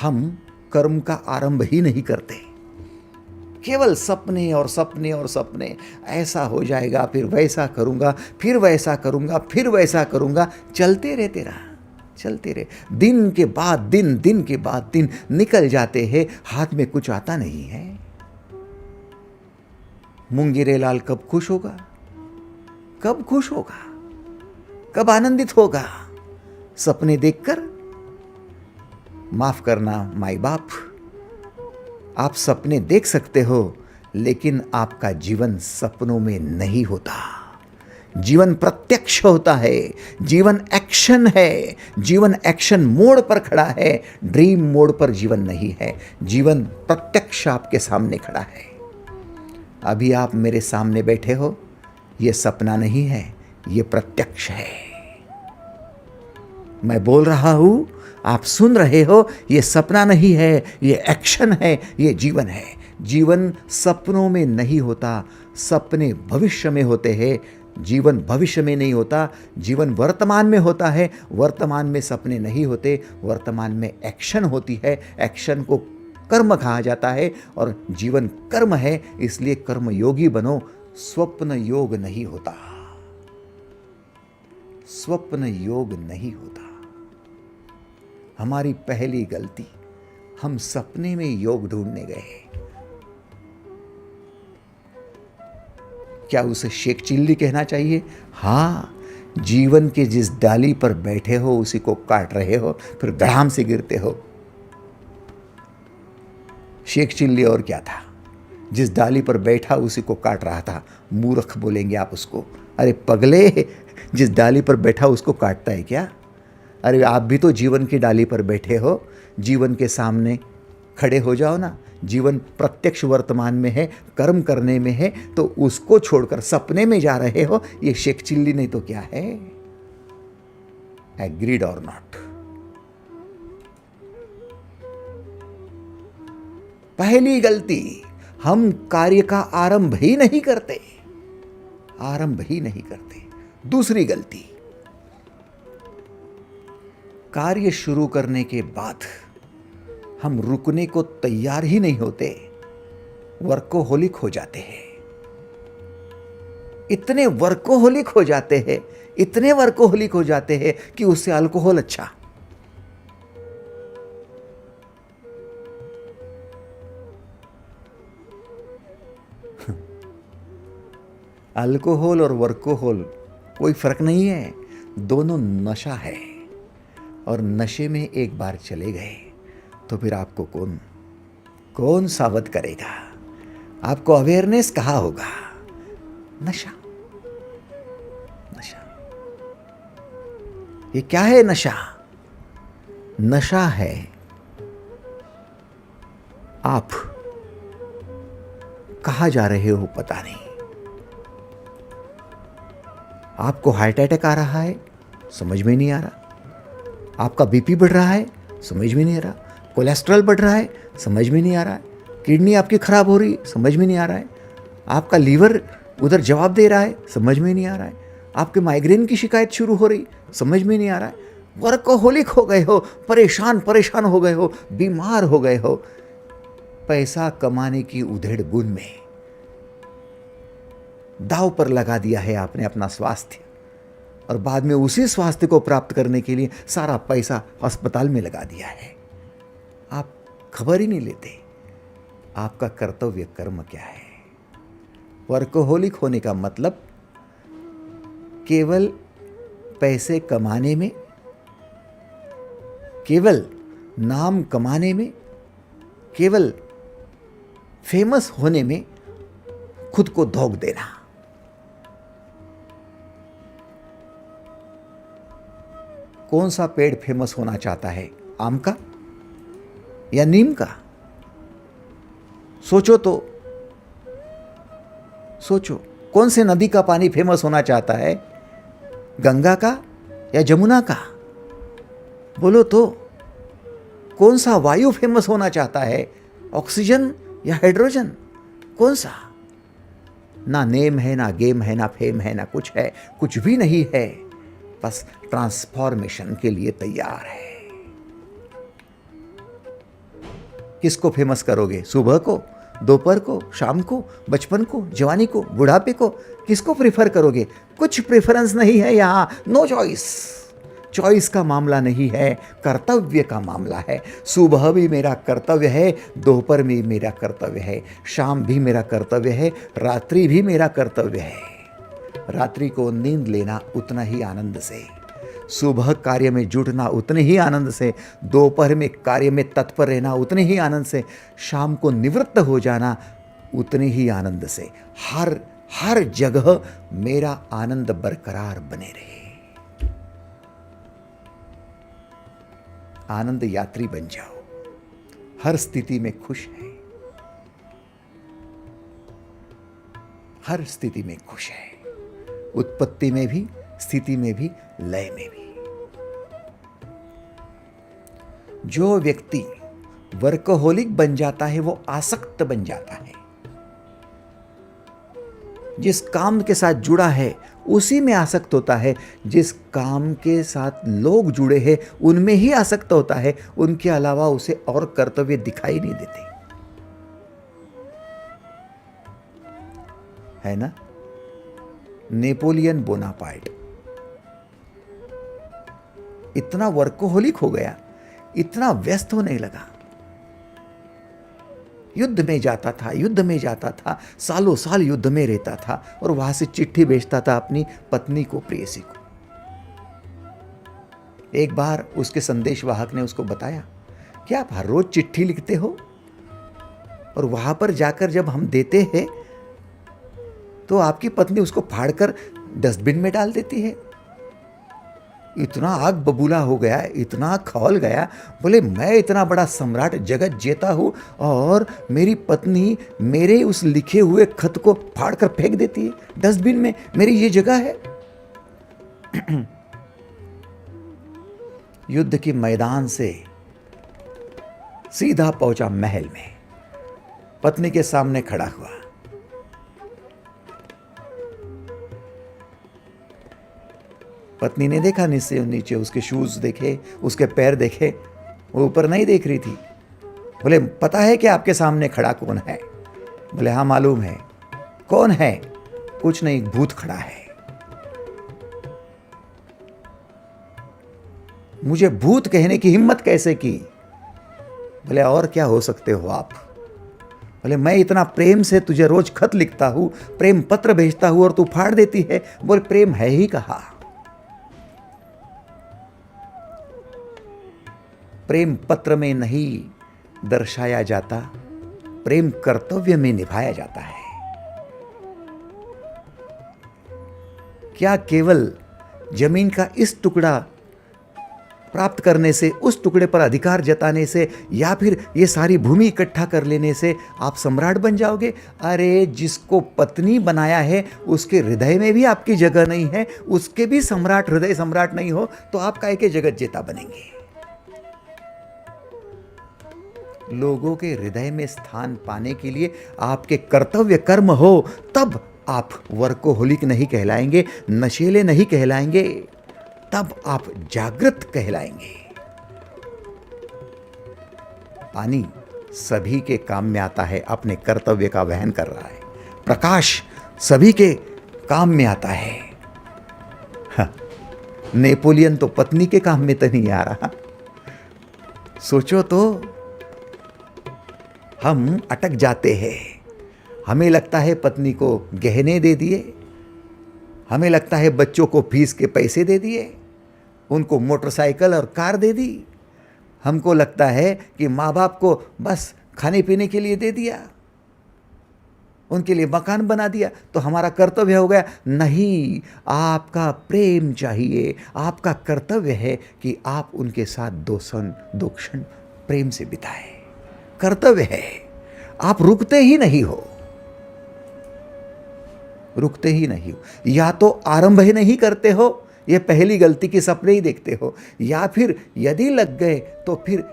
हम कर्म का आरंभ ही नहीं करते, केवल सपने और सपने और सपने। ऐसा हो जाएगा, फिर वैसा करूंगा, फिर वैसा करूंगा, फिर वैसा करूंगा। चलते रहे तेरा, चलते रहे। दिन के बाद दिन, दिन के बाद दिन निकल जाते हैं, हाथ में कुछ आता नहीं है। मुंगेरी लाल कब खुश होगा? कब खुश होगा? कब आनंदित होगा? सपने देखकर? माफ करना माई बाप, आप सपने देख सकते हो लेकिन आपका जीवन सपनों में नहीं होता। जीवन प्रत्यक्ष होता है, जीवन एक्शन है, जीवन एक्शन मोड पर खड़ा है, ड्रीम मोड पर जीवन नहीं है। जीवन प्रत्यक्ष आपके सामने खड़ा है। अभी आप मेरे सामने बैठे हो, ये सपना नहीं है, ये प्रत्यक्ष है। मैं बोल रहा हूं, आप सुन रहे हो, ये सपना नहीं है, ये एक्शन है, ये जीवन है। जीवन सपनों में नहीं होता, सपने भविष्य में होते हैं। जीवन भविष्य में नहीं होता, जीवन वर्तमान में होता है। वर्तमान में सपने नहीं होते, वर्तमान में एक्शन होती है। एक्शन को कर्म कहा जाता है और जीवन कर्म है, इसलिए कर्म योगी बनो। स्वप्न योग नहीं होता, स्वप्न योग नहीं होता। हमारी पहली गलती, हम सपने में योग ढूंढने गए। क्या उसे शेख चिल्ली कहना चाहिए? हाँ, जीवन के जिस डाली पर बैठे हो उसी को काट रहे हो, फिर धड़ाम से गिरते हो। शेख चिल्ली और क्या था? जिस डाली पर बैठा उसी को काट रहा था। मूर्ख बोलेंगे आप उसको। अरे पगले, जिस डाली पर बैठा उसको काटता है क्या? अरे आप भी तो जीवन की डाली पर बैठे हो, जीवन के सामने खड़े हो जाओ ना। जीवन प्रत्यक्ष वर्तमान में है, कर्म करने में है, तो उसको छोड़कर सपने में जा रहे हो। ये शेख चिल्ली नहीं तो क्या है? एग्रीड और नॉट? पहली गलती, हम कार्य का आरंभ ही नहीं करते, आरंभ ही नहीं करते। दूसरी गलती, कार्य शुरू करने के बाद हम रुकने को तैयार ही नहीं होते, वर्कोहोलिक हो जाते हैं। इतने वर्कोहोलिक हो जाते हैं, इतने वर्कोहोलिक हो जाते हैं कि उससे अल्कोहल अच्छा। अल्कोहल और वर्कोहोल कोई फर्क नहीं है, दोनों नशा है। और नशे में एक बार चले गए तो फिर आपको कौन सावध करेगा? आपको अवेयरनेस कहाँ होगा? नशा, नशा। ये क्या है नशा? नशा है आप कहाँ जा रहे हो पता नहीं। आपको हार्ट अटैक आ रहा है, समझ में नहीं आ रहा। आपका बीपी बढ़ रहा है, समझ में नहीं आ रहा। कोलेस्ट्रॉल बढ़ रहा है, समझ में नहीं आ रहा है। किडनी आपकी खराब हो रही, समझ में नहीं आ रहा है। आपका लीवर उधर जवाब दे रहा है, समझ में नहीं आ रहा है। आपके माइग्रेन की शिकायत शुरू हो रही, समझ में नहीं आ रहा है। वर्कोहोलिक हो गए हो, परेशान हो गए हो, बीमार हो गए हो, पैसा कमाने की उधेड़ बुन में दांव पर लगा दिया है आपने अपना स्वास्थ्य, और बाद में उसी स्वास्थ्य को प्राप्त करने के लिए सारा पैसा अस्पताल में लगा दिया है। आप खबर ही नहीं लेते आपका कर्तव्य कर्म क्या है। वर्कोहोलिक होने का मतलब केवल पैसे कमाने में, केवल नाम कमाने में, केवल फेमस होने में खुद को धोख देना। कौन सा पेड़ फेमस होना चाहता है, आम का या नीम का? सोचो तो, सोचो। कौन से नदी का पानी फेमस होना चाहता है, गंगा का या जमुना का? बोलो तो। कौन सा वायु फेमस होना चाहता है, ऑक्सीजन या हाइड्रोजन? कौन सा? ना नेम है, ना गेम है, ना फेम है, ना कुछ है, कुछ भी नहीं है। बस ट्रांसफॉर्मेशन के लिए तैयार है। किसको फेमस करोगे? सुबह को, दोपहर को, शाम को, बचपन को, जवानी को, बुढ़ापे को? किसको प्रेफर करोगे? कुछ प्रेफरेंस नहीं है यहाँ। No choice. चॉइस का मामला नहीं है, कर्तव्य का मामला है। सुबह भी मेरा कर्तव्य है, दोपहर में मेरा कर्तव्य है, शाम भी मेरा कर्तव्य है, रात्रि भी मेरा कर्तव्य है। रात्रि को नींद लेना उतना ही आनंद से, सुबह कार्य में जुटना उतने ही आनंद से, दोपहर में कार्य में तत्पर रहना उतने ही आनंद से, शाम को निवृत्त हो जाना उतने ही आनंद से। हर जगह मेरा आनंद बरकरार बने रहे। आनंद यात्री बन जाओ, हर स्थिति में खुश है, हर स्थिति में खुश है, उत्पत्ति में भी, स्थिति में भी, लय में भी। जो व्यक्ति वर्कोहोलिक बन जाता है वो आसक्त बन जाता है। जिस काम के साथ जुड़ा है उसी में आसक्त होता है। जिस काम के साथ लोग जुड़े हैं उनमें ही आसक्त होता है। उनके अलावा उसे और कर्तव्य दिखाई नहीं देते, है ना? नेपोलियन बोनापार्ट इतना वर्कोहोलिक हो गया, इतना व्यस्त होने लगा, युद्ध में जाता था, युद्ध में जाता था, सालों साल युद्ध में रहता था, और वहां से चिट्ठी भेजता था अपनी पत्नी को, प्रेयसी को। एक बार उसके संदेशवाहक ने उसको बताया कि आप हर रोज चिट्ठी लिखते हो और वहां पर जाकर जब हम देते हैं तो आपकी पत्नी उसको फाड़कर डस्टबिन में डाल देती है। इतना आग बबूला हो गया, इतना खौल गया। बोले मैं इतना बड़ा सम्राट जगत जेता हूं और मेरी पत्नी मेरे उस लिखे हुए खत को फाड़कर फेंक देती है डस्टबिन में। मेरी ये जगह है। युद्ध के मैदान से सीधा पहुंचा महल में, पत्नी के सामने खड़ा हुआ। पत्नी ने देखा नीचे उसके शूज देखे, उसके पैर देखे, वो ऊपर नहीं देख रही थी। बोले पता है कि आपके सामने खड़ा कौन है? बोले हाँ मालूम है। कौन है? कुछ नहीं, भूत खड़ा है। मुझे भूत कहने की हिम्मत कैसे की? बोले और क्या हो सकते हो आप? बोले मैं इतना प्रेम से तुझे रोज खत लिखता हूं, प्रेम पत्र भेजता हूं और तू फाड़ देती है। बोले प्रेम है ही कहा। प्रेम पत्र में नहीं दर्शाया जाता, प्रेम कर्तव्य में निभाया जाता है। क्या केवल जमीन का इस टुकड़ा प्राप्त करने से, उस टुकड़े पर अधिकार जताने से, या फिर ये सारी भूमि इकट्ठा कर लेने से आप सम्राट बन जाओगे? अरे जिसको पत्नी बनाया है उसके हृदय में भी आपकी जगह नहीं है, उसके भी सम्राट हृदय सम्राट नहीं हो तो आप काहे के जगत जेता बनेंगे? लोगों के हृदय में स्थान पाने के लिए आपके कर्तव्य कर्म हो, तब आप वर्कोहोलिक नहीं कहलाएंगे, नशेले नहीं कहलाएंगे, तब आप जागृत कहलाएंगे। पानी सभी के काम में आता है, अपने कर्तव्य का वहन कर रहा है। प्रकाश सभी के काम में आता है। हाँ, नेपोलियन तो पत्नी के काम में तो नहीं आ रहा। सोचो तो, हम अटक जाते हैं। हमें लगता है पत्नी को गहने दे दिए, हमें लगता है बच्चों को फीस के पैसे दे दिए, उनको मोटरसाइकिल और कार दे दी, हमको लगता है कि माँ बाप को बस खाने पीने के लिए दे दिया, उनके लिए मकान बना दिया, तो हमारा कर्तव्य हो गया। नहीं, आपका प्रेम चाहिए। आपका कर्तव्य है कि आप उनके साथ दो क्षण प्रेम से बिताएं। कर्तव्य है। आप रुकते ही नहीं हो, रुकते ही नहीं हो। या तो आरंभ ही नहीं करते हो, ये पहली गलती की सपने ही देखते हो, या फिर यदि लग गए तो फिर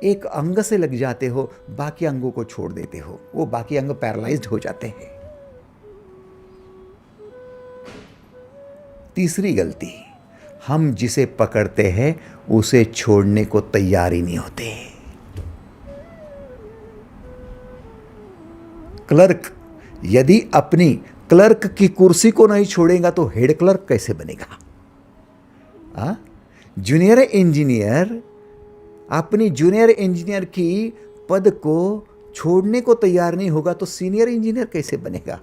एक अंग से लग जाते हो, बाकी अंगों को छोड़ देते हो, वो बाकी अंग पैरालाइज्ड हो जाते हैं। तीसरी गलती, हम जिसे पकड़ते हैं उसे छोड़ने को तैयार ही नहीं होते। क्लर्क यदि अपनी क्लर्क की कुर्सी को नहीं छोड़ेगा तो हेड क्लर्क कैसे बनेगा? जूनियर इंजीनियर अपनी जूनियर इंजीनियर की पद को छोड़ने को तैयार नहीं होगा तो सीनियर इंजीनियर कैसे बनेगा?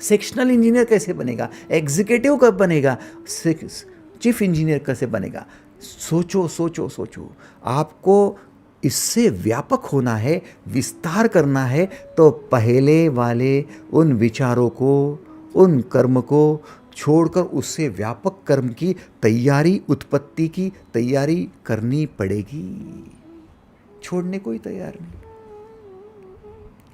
सेक्शनल इंजीनियर कैसे बनेगा? एग्जीक्यूटिव कब बनेगा? चीफ इंजीनियर कैसे बनेगा? सोचो सोचो सोचो। आपको इससे व्यापक होना है, विस्तार करना है, तो पहले वाले उन विचारों को, उन कर्म को छोड़कर उससे व्यापक कर्म की तैयारी, उत्पत्ति की तैयारी करनी पड़ेगी। छोड़ने को ही तैयार नहीं।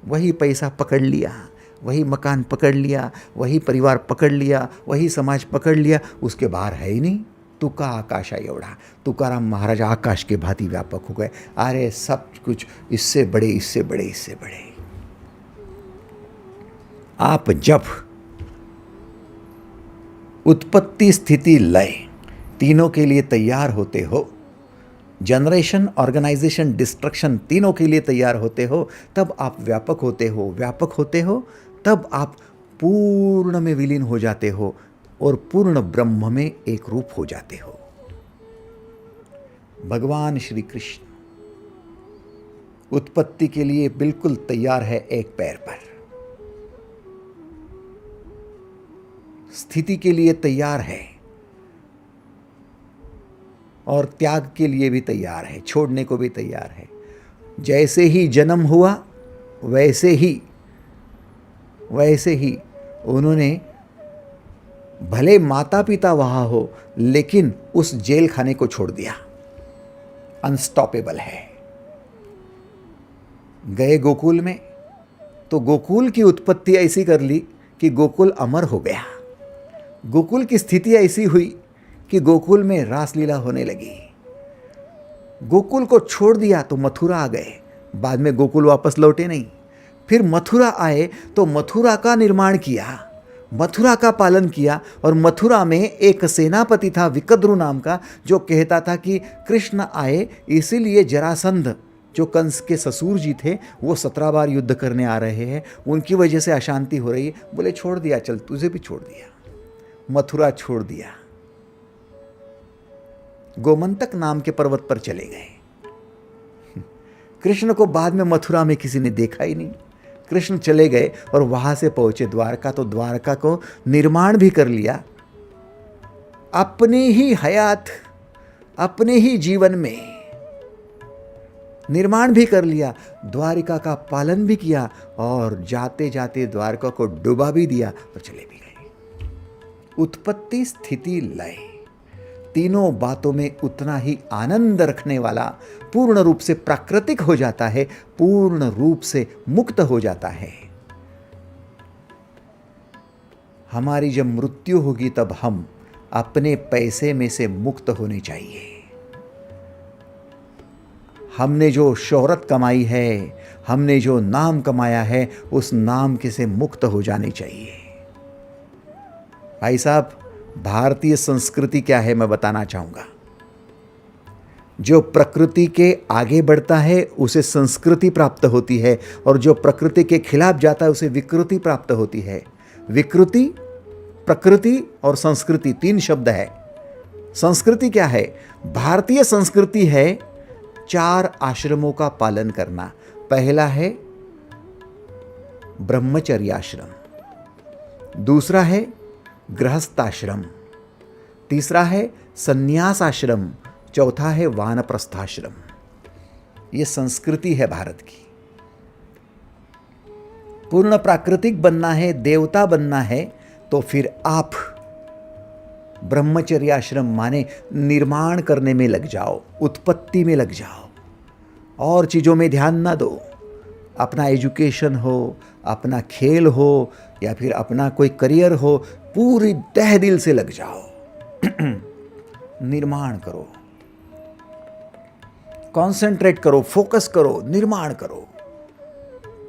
वही पैसा पकड़ लिया, वही मकान पकड़ लिया, वही परिवार पकड़ लिया, वही समाज पकड़ लिया, उसके बाहर है ही नहीं। तुका आकाशा एवढा, तुकाराम महाराज आकाश के भांति व्यापक हो गए। अरे सब कुछ इससे बड़े, इससे बड़े, इससे बड़े। आप जब उत्पत्ति, स्थिति, लय तीनों के लिए तैयार होते हो, जनरेशन, ऑर्गेनाइजेशन, डिस्ट्रक्शन तीनों के लिए तैयार होते हो, तब आप व्यापक होते हो। व्यापक होते हो तब आप पूर्ण में विलीन हो जाते हो और पूर्ण ब्रह्म में एक रूप हो जाते हो। भगवान श्री कृष्ण उत्पत्ति के लिए बिल्कुल तैयार है, एक पैर पर। स्थिति के लिए तैयार है और त्याग के लिए भी तैयार है, छोड़ने को भी तैयार है। जैसे ही जन्म हुआ वैसे ही उन्होंने, भले माता पिता वहां हो, लेकिन उस जेल खाने को छोड़ दिया। अनस्टॉपेबल है। गए गोकुल में तो गोकुल की उत्पत्ति ऐसी कर ली कि गोकुल अमर हो गया। गोकुल की स्थिति ऐसी हुई कि गोकुल में रासलीला होने लगी। गोकुल को छोड़ दिया तो मथुरा आ गए, बाद में गोकुल वापस लौटे नहीं। फिर मथुरा आए तो मथुरा का निर्माण किया, मथुरा का पालन किया, और मथुरा में एक सेनापति था विकद्रु नाम का, जो कहता था कि कृष्ण आए इसीलिए जरासंध जो कंस के ससुर जी थे वो 17 बार युद्ध करने आ रहे हैं, उनकी वजह से अशांति हो रही है। बोले छोड़ दिया, चल तुझे भी छोड़ दिया। मथुरा छोड़ दिया, गोमंतक नाम के पर्वत पर चले गए। कृष्ण को बाद में मथुरा में किसी ने देखा ही नहीं। कृष्ण चले गए और वहां से पहुंचे द्वारका, तो द्वारका को निर्माण भी कर लिया। अपनी ही हयात, अपने ही जीवन में निर्माण भी कर लिया, द्वारिका का पालन भी किया, और जाते जाते द्वारका को डुबा भी दिया और चले भी गए। उत्पत्ति, स्थिति, लय तीनों बातों में उतना ही आनंद रखने वाला पूर्ण रूप से प्राकृतिक हो जाता है, पूर्ण रूप से मुक्त हो जाता है। हमारी जब मृत्यु होगी तब हम अपने पैसे में से मुक्त होने चाहिए। हमने जो शोहरत कमाई है, हमने जो नाम कमाया है, उस नाम के से मुक्त हो जाने चाहिए। भाई साहब, भारतीय संस्कृति क्या है मैं बताना चाहूँगा। जो प्रकृति के आगे बढ़ता है उसे संस्कृति प्राप्त होती है, और जो प्रकृति के खिलाफ जाता है उसे विकृति प्राप्त होती है। विकृति, प्रकृति और संस्कृति 3 शब्द है। संस्कृति क्या है? भारतीय संस्कृति है 4 आश्रमों का पालन करना। पहला है ब्रह्मचर्याश्रम, दूसरा है गृहस्थाश्रम, तीसरा है संन्यास आश्रम, चौथा है वानप्रस्थाश्रम। ये संस्कृति है भारत की। पूर्ण प्राकृतिक बनना है, देवता बनना है, तो फिर आप ब्रह्मचर्याश्रम माने निर्माण करने में लग जाओ, उत्पत्ति में लग जाओ, और चीज़ों में ध्यान ना दो। अपना एजुकेशन हो, अपना खेल हो, या फिर अपना कोई करियर हो, पूरी तह दिल से लग जाओ। निर्माण करो, कंसंट्रेट करो, फोकस करो, निर्माण करो।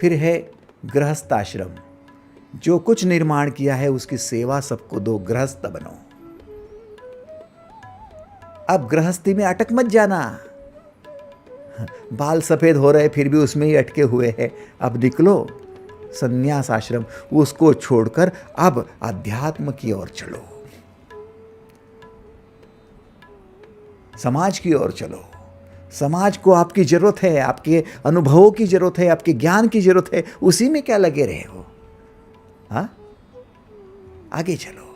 फिर है गृहस्थाश्रम। जो कुछ निर्माण किया है उसकी सेवा सबको दो, गृहस्थ बनो। अब गृहस्थी में अटक मत जाना। बाल सफेद हो रहे फिर भी उसमें ही अटके हुए हैं। अब निकलो संन्यास आश्रम, उसको छोड़कर अब अध्यात्म की ओर चलो, समाज की ओर चलो। समाज को आपकी जरूरत है, आपके अनुभवों की जरूरत है, आपके ज्ञान की जरूरत है। उसी में क्या लगे रहे हो? हाँ, आगे चलो।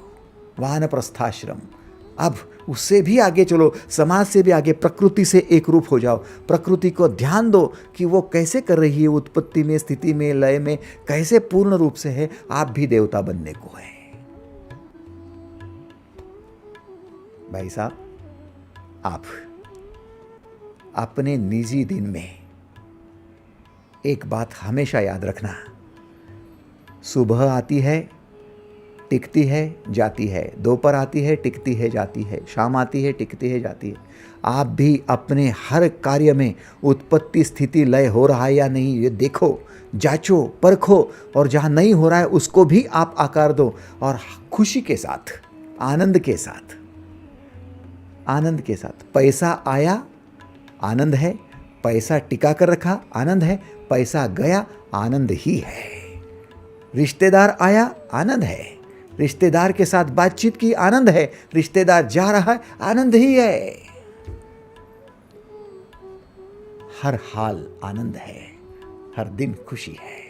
वानप्रस्थाश्रम, अब उससे भी आगे चलो, समाज से भी आगे, प्रकृति से एक रूप हो जाओ। प्रकृति को ध्यान दो कि वो कैसे कर रही है, उत्पत्ति में, स्थिति में, लय में कैसे पूर्ण रूप से है। आप भी देवता बनने को है। भाई साहब, आप अपने निजी दिन में एक बात हमेशा याद रखना। सुबह आती है, टिकती है, जाती है। दोपहर आती है, टिकती है, जाती है। शाम आती है, टिकती है, जाती है। आप भी अपने हर कार्य में उत्पत्ति, स्थिति, लय हो रहा है या नहीं, ये देखो, जांचो, परखो, और जहाँ नहीं हो रहा है उसको भी आप आकार दो, और खुशी के साथ, आनंद के साथ, आनंद के साथ। पैसा आया, आनंद है। पैसा टिका कर रखा, आनंद है। पैसा गया, आनंद ही है। रिश्तेदार आया, आनंद है। रिश्तेदार के साथ बातचीत की, आनंद है। रिश्तेदार जा रहा है, आनंद ही है। हर हाल आनंद है, हर दिन खुशी है।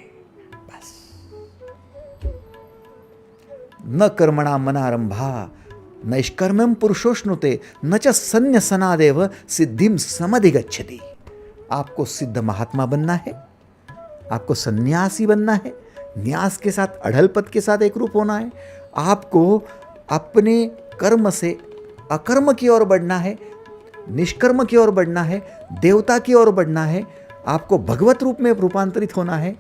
बस। न कर्मणा मनारंभा नैष्कर्म्यम पुरुषोष्णुते न च संन्यसनादेव सिद्धिम समधिगच्छति। आपको सिद्ध महात्मा बनना है, आपको सन्यासी बनना है, न्यास के साथ, अढ़लपद के साथ एक रूप होना है। आपको अपने कर्म से अकर्म की ओर बढ़ना है, निष्कर्म की ओर बढ़ना है, देवता की ओर बढ़ना है। आपको भगवत रूप में रूपांतरित होना है।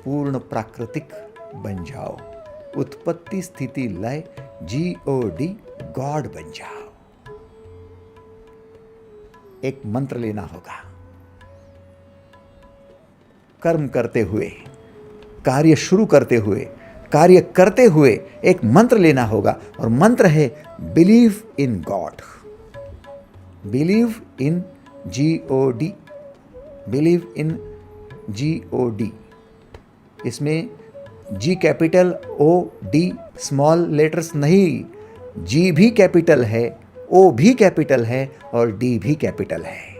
पूर्ण प्राकृतिक बन जाओ। उत्पत्ति, स्थिति, लय, GOD, गॉड बन जाओ। एक मंत्र लेना होगा। कर्म करते हुए, कार्य शुरू करते हुए, कार्य करते हुए एक मंत्र लेना होगा, और मंत्र है believe in God. Believe in GOD, believe in GOD। इसमें G capital, OD small letters नहीं, G भी कैपिटल है, O भी कैपिटल है, और D भी कैपिटल है।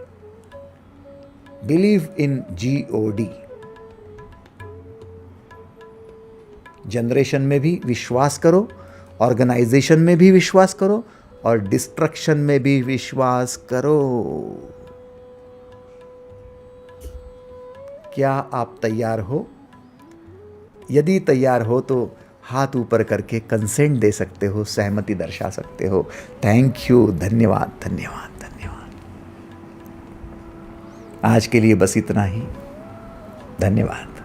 Believe in GOD। जनरेशन में भी विश्वास करो, ऑर्गेनाइजेशन में भी विश्वास करो, और डिस्ट्रक्शन में भी विश्वास करो। क्या आप तैयार हो? यदि तैयार हो तो हाथ ऊपर करके कंसेंट दे सकते हो, सहमति दर्शा सकते हो। थैंक यू, धन्यवाद, धन्यवाद, धन्यवाद। आज के लिए बस इतना ही। धन्यवाद।